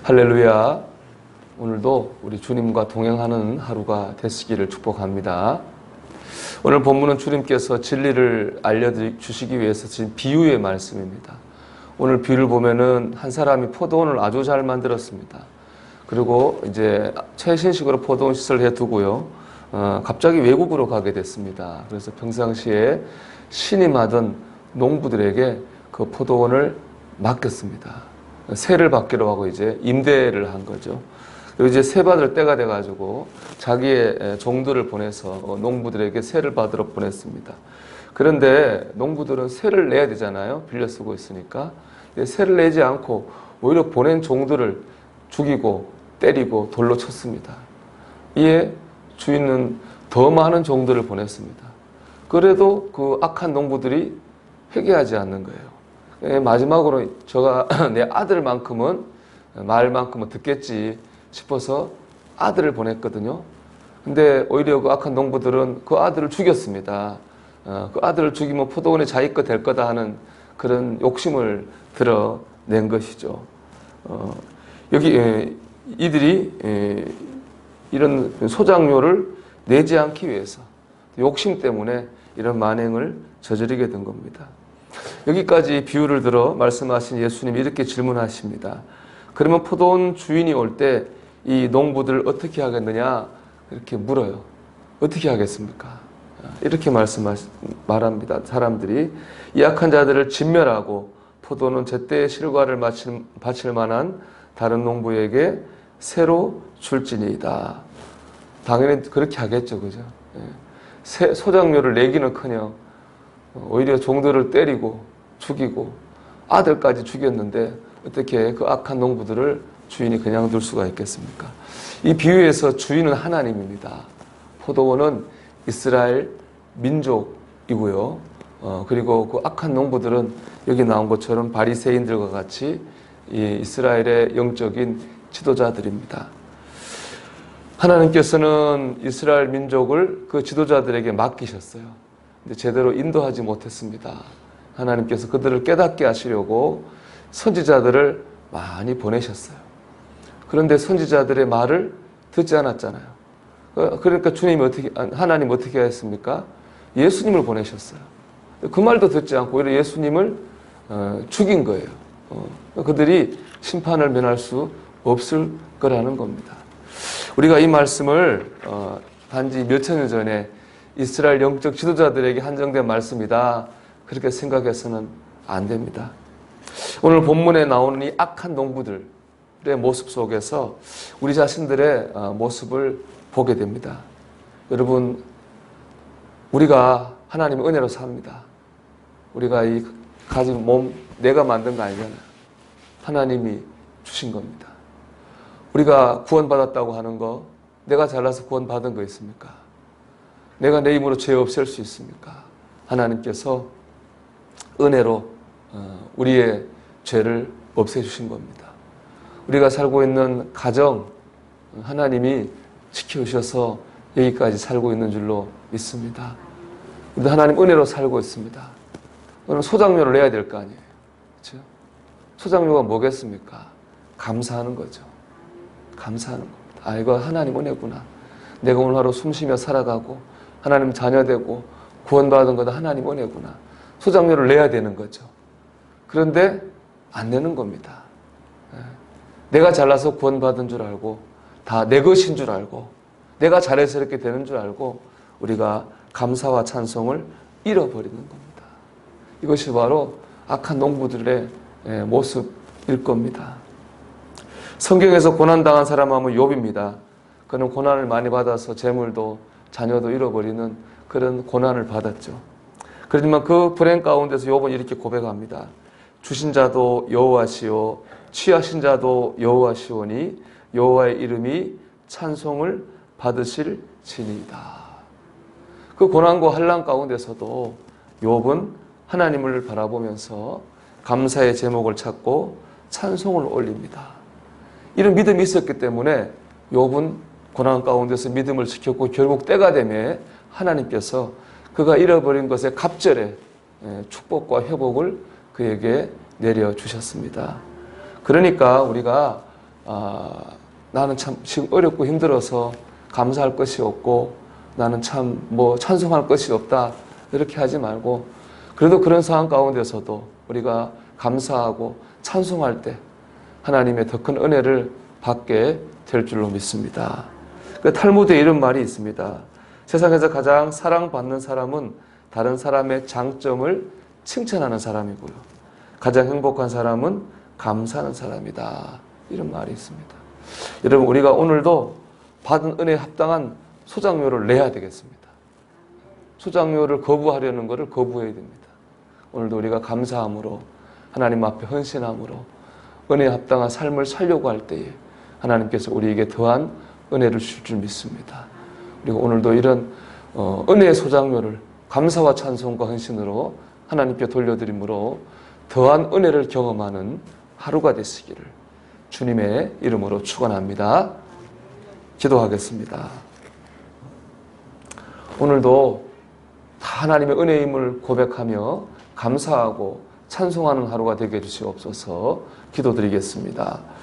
할렐루야. 오늘도 우리 주님과 동행하는 하루가 되시기를 축복합니다. 오늘 본문은 주님께서 진리를 알려주시기 위해서 주신 비유의 말씀입니다. 오늘 비유를 보면은 한 사람이 포도원을 아주 잘 만들었습니다. 그리고 이제 최신식으로 포도원 시설을 해두고요. 갑자기 외국으로 가게 됐습니다. 그래서 평상시에 신임하던 농부들에게 그 포도원을 맡겼습니다. 세를 받기로 하고 이제 임대를 한 거죠. 그리고 이제 세 받을 때가 돼가지고 자기의 종들을 보내서 농부들에게 세를 받으러 보냈습니다. 그런데 농부들은 세를 내야 되잖아요. 빌려 쓰고 있으니까. 세를 내지 않고 오히려 보낸 종들을 죽이고 때리고 돌로 쳤습니다. 이에 주인은 더 많은 종들을 보냈습니다. 그래도 그 악한 농부들이 회개하지 않는 거예요. 마지막으로 제가 내 아들만큼은 말만큼은 듣겠지 싶어서 아들을 보냈거든요. 근데 오히려 그 악한 농부들은 그 아들을 죽였습니다. 그 아들을 죽이면 포도원이 자기 거 될 거다 하는 그런 욕심을 드러낸 것이죠. 여기 이들이 이런 소장료를 내지 않기 위해서 욕심 때문에 이런 만행을 저지르게 된 겁니다. 여기까지 비유를 들어 말씀하신 예수님이 이렇게 질문하십니다. 그러면 포도원 주인이 올 때 이 농부들을 어떻게 하겠느냐 이렇게 물어요. 어떻게 하겠습니까? 이렇게 말합니다. 사람들이 이 악한 자들을 진멸하고 포도는 제때의 실과를 바칠 만한 다른 농부에게 새로 줄지니이다. 당연히 그렇게 하겠죠, 그죠? 소장료를 내기는커녕 오히려 종들을 때리고 죽이고 아들까지 죽였는데 어떻게 그 악한 농부들을 주인이 그냥 둘 수가 있겠습니까? 이 비유에서 주인은 하나님입니다. 포도원은 이스라엘 민족이고요. 그리고 그 악한 농부들은 여기 나온 것처럼 바리새인들과 같이 이 이스라엘의 영적인 지도자들입니다. 하나님께서는 이스라엘 민족을 그 지도자들에게 맡기셨어요. 근데 제대로 인도하지 못했습니다. 하나님께서 그들을 깨닫게 하시려고 선지자들을 많이 보내셨어요. 그런데 선지자들의 말을 듣지 않았잖아요. 그러니까 하나님 어떻게 했습니까? 예수님을 보내셨어요. 그 말도 듣지 않고 오히려 예수님을 죽인 거예요. 그들이 심판을 면할 수 없을 거라는 겁니다. 우리가 이 말씀을 단지 몇천 년 전에 이스라엘 영적 지도자들에게 한정된 말씀이다. 그렇게 생각해서는 안 됩니다. 오늘 본문에 나오는 이 악한 농부들의 모습 속에서 우리 자신들의 모습을 보게 됩니다. 여러분, 우리가 하나님의 은혜로 삽니다. 우리가 이 가진 몸, 내가 만든 거 아니잖아요. 하나님이 주신 겁니다. 우리가 구원받았다고 하는 거, 내가 잘나서 구원받은 거 있습니까? 내가 내 힘으로 죄 없앨 수 있습니까? 하나님께서 은혜로 우리의 죄를 없애주신 겁니다. 우리가 살고 있는 가정, 하나님이 지켜주셔서 여기까지 살고 있는 줄로 믿습니다. 우리도 하나님 은혜로 살고 있습니다. 그럼 소장료를 내야 될 거 아니에요. 그렇죠? 소장료가 뭐겠습니까? 감사하는 거죠. 감사하는 겁니다. 이거 하나님 은혜구나. 내가 오늘 하루 숨쉬며 살아가고 하나님 자녀되고 구원받은 거다 하나님 은혜구나. 소장료를 내야 되는 거죠. 그런데 안 내는 겁니다. 내가 잘나서 구원받은 줄 알고 다 내 것인 줄 알고 내가 잘해서 이렇게 되는 줄 알고 우리가 감사와 찬송을 잃어버리는 겁니다. 이것이 바로 악한 농부들의 모습일 겁니다. 성경에서 고난당한 사람 하면 욥입니다. 그는 고난을 많이 받아서 재물도 자녀도 잃어버리는 그런 고난을 받았죠. 그렇지만 그 불행 가운데서 욥은 이렇게 고백합니다. 주신 자도 여호와시오 취하신 자도 여호와시오니 여호와의 이름이 찬송을 받으실 지니이다. 그 고난과 환난 가운데서도 욥은 하나님을 바라보면서 감사의 제목을 찾고 찬송을 올립니다. 이런 믿음이 있었기 때문에 욥은 고난 가운데서 믿음을 지켰고 결국 때가 되면 하나님께서 그가 잃어버린 것의 갑절에 축복과 회복을 그에게 내려주셨습니다. 그러니까 우리가 나는 참 지금 어렵고 힘들어서 감사할 것이 없고 나는 참 뭐 찬송할 것이 없다 이렇게 하지 말고 그래도 그런 상황 가운데서도 우리가 감사하고 찬송할 때 하나님의 더 큰 은혜를 받게 될 줄로 믿습니다. 그 탈무드에 이런 말이 있습니다. 세상에서 가장 사랑받는 사람은 다른 사람의 장점을 칭찬하는 사람이고요. 가장 행복한 사람은 감사하는 사람이다. 이런 말이 있습니다. 여러분 우리가 오늘도 받은 은혜에 합당한 소장료를 내야 되겠습니다. 소장료를 거부하려는 것을 거부해야 됩니다. 오늘도 우리가 감사함으로 하나님 앞에 헌신함으로 은혜에 합당한 삶을 살려고 할 때에 하나님께서 우리에게 더한 은혜를 주실 줄 믿습니다. 그리고 오늘도 이런 은혜의 소장료를 감사와 찬송과 헌신으로 하나님께 돌려드림으로 더한 은혜를 경험하는 하루가 되시기를 주님의 이름으로 축원합니다. 기도하겠습니다. 오늘도 다 하나님의 은혜임을 고백하며 감사하고 찬송하는 하루가 되게 해주시옵소서. 기도드리겠습니다.